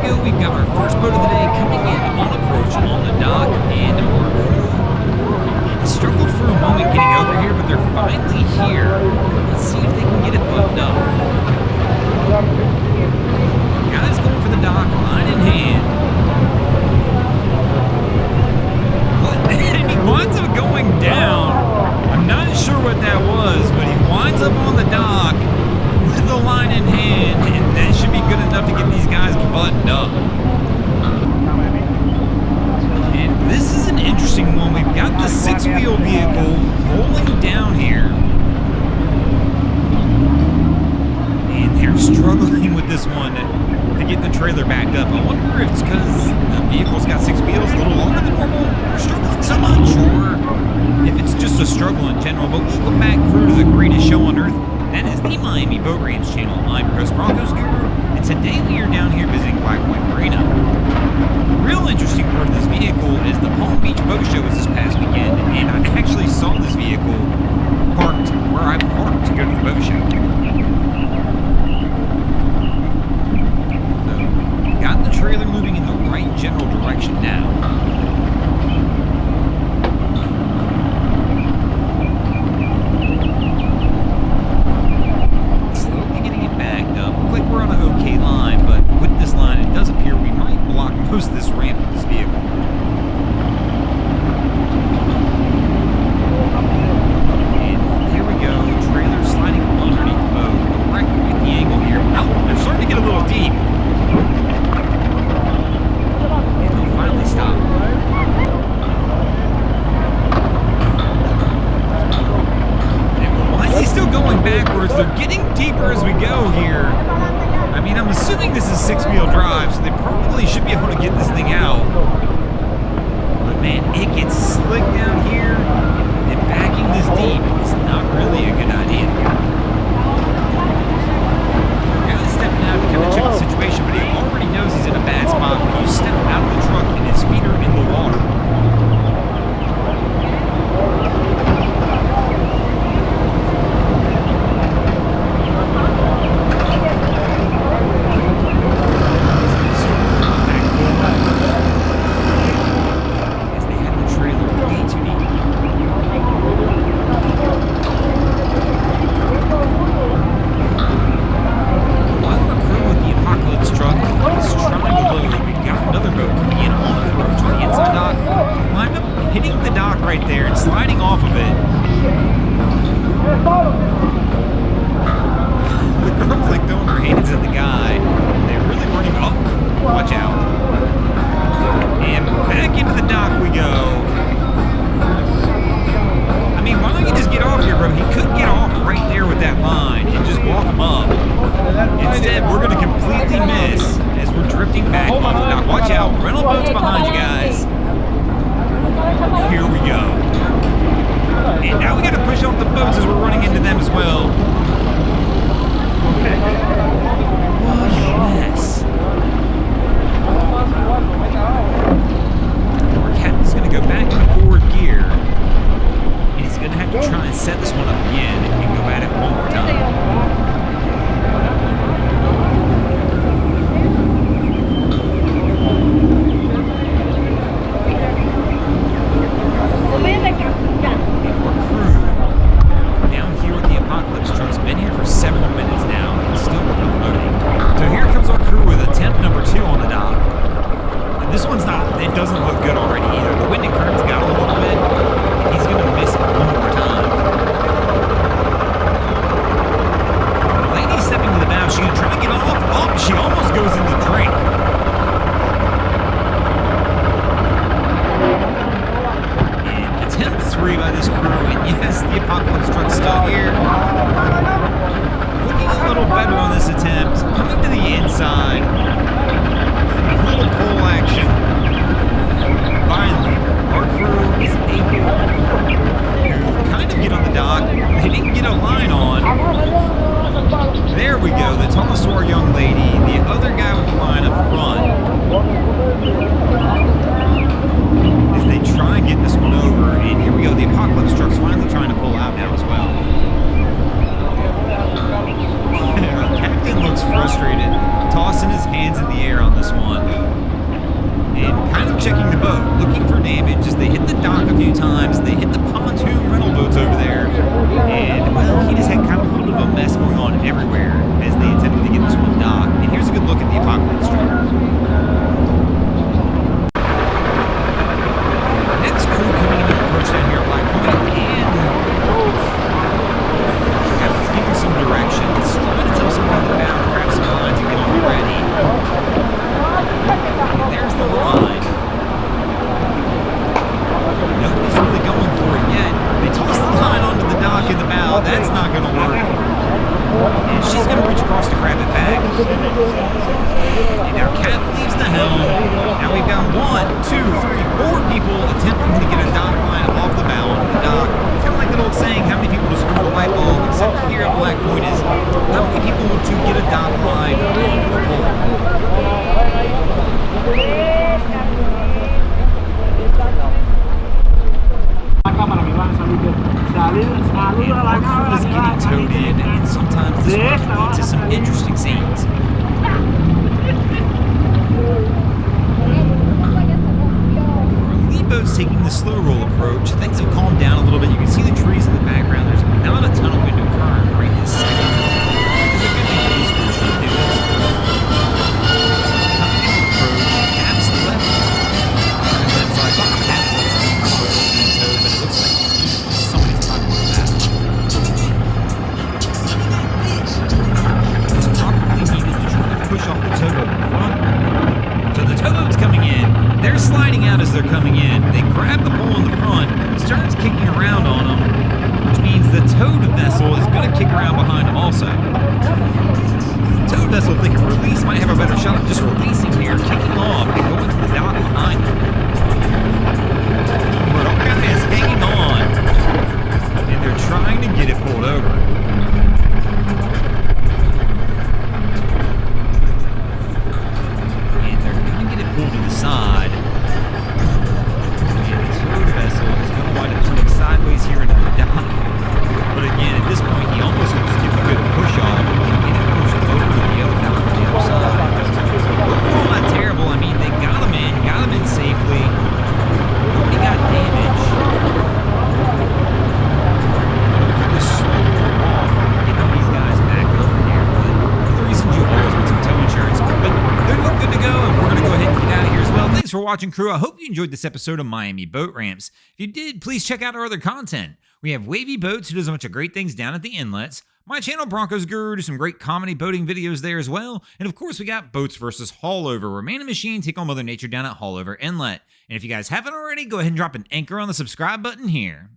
go. We've got our first boat of the day coming in on approach on the dock, and our crew struggled for a moment getting over here, but they're finally here. Let's see if they can get it buttoned up. Guys going for the dock, line in hand. And he winds up going down. I'm not sure what that was, but he winds up on the dock with the line in hand, and that should be good enough to get these guys buttoned up. And this is an interesting one. We've got the six-wheel vehicle rolling down here, and they're struggling with this one to get the trailer backed up. I wonder if it's because the vehicle's got six wheels a little longer than normal. They're struggling so much, or if it's just a struggle in general. But welcome back, crew, to the greatest show on earth. That is the Miami Boat Ramps channel. I'm your host, Broncos Guru, and today we are down here visiting Point Marina. The real interesting part of this vehicle is the Palm Beach Boat Show was this past weekend, and I actually saw this vehicle parked where I parked to go to the boat show. So, got the trailer moving in the right general direction now. Most of this ramp of this vehicle. And here we go, trailer sliding underneath the boat, right at the angle here. Oh, they're starting to get a little deep. And they'll finally stop. And why is he still going backwards? They're getting deeper as we go here. I mean, I'm assuming this is six-wheel drive, so they probably should be able to get this thing out. But man, it gets slick down here, and backing this deep is not really a good idea. Guy's stepping out to kind of check the situation, but he already knows he's in a bad spot when you step out of the truck and his feet are in the water. Several minutes now, and still working on loading. So here comes our And now Cat leaves the helm. Now we've got 4 people attempting to get a dock line off the bow onto the dock. It's kind of like that old saying, how many people to score the light bulb, except here at Black Point is, how many people to get a dock line onto the pole. And our crew is getting towed in, and sometimes this one can lead to some interesting scenes. Our lead boat's taking the slow roll approach. Things have calmed down a little bit. You can see the trees in the background. There's not a ton of wind and current right this second, which is a good thing for these crews to do. Coming in approach, caps left. And so I thought the caps left was being towed, but it looks like somebody's talking about that. It's probably needed to try to push off the towboat in front. So the towboat's coming in. They're sliding out as they're coming in. They grab the pole in the front, starts kicking around on them, which means the towed vessel is going to kick around behind them also. The towed vessel, if they can release, might have a better shot of just releasing here, kicking off, and going to the dock behind them. But our guy is hanging on, and they're trying to get it pulled over. And they're going to get it pulled to the side. And the towed vessel is going to wind up turning sideways here into the dock. But again, at this point, he almost just gives a good push off and get it pushed over to the other dock on the other side. Overall, not terrible. I mean, they got him in safely. Nobody got damage. Just slow walk, getting these guys back over here. But the reason you always want some tow insurance. But they're good to go, and we're going to go ahead and get out of here as well. Thanks for watching, crew. I hope you enjoyed this episode of Miami Boat Ramps. If you did, please check out our other content. We have Wavy Boats, who does a bunch of great things down at the inlets. My channel, Broncos Guru, does some great comedy boating videos there as well. And of course, we got Boats versus Haulover, where man and machine take on Mother Nature down at Haulover Inlet. And if you guys haven't already, go ahead and drop an anchor on the subscribe button here.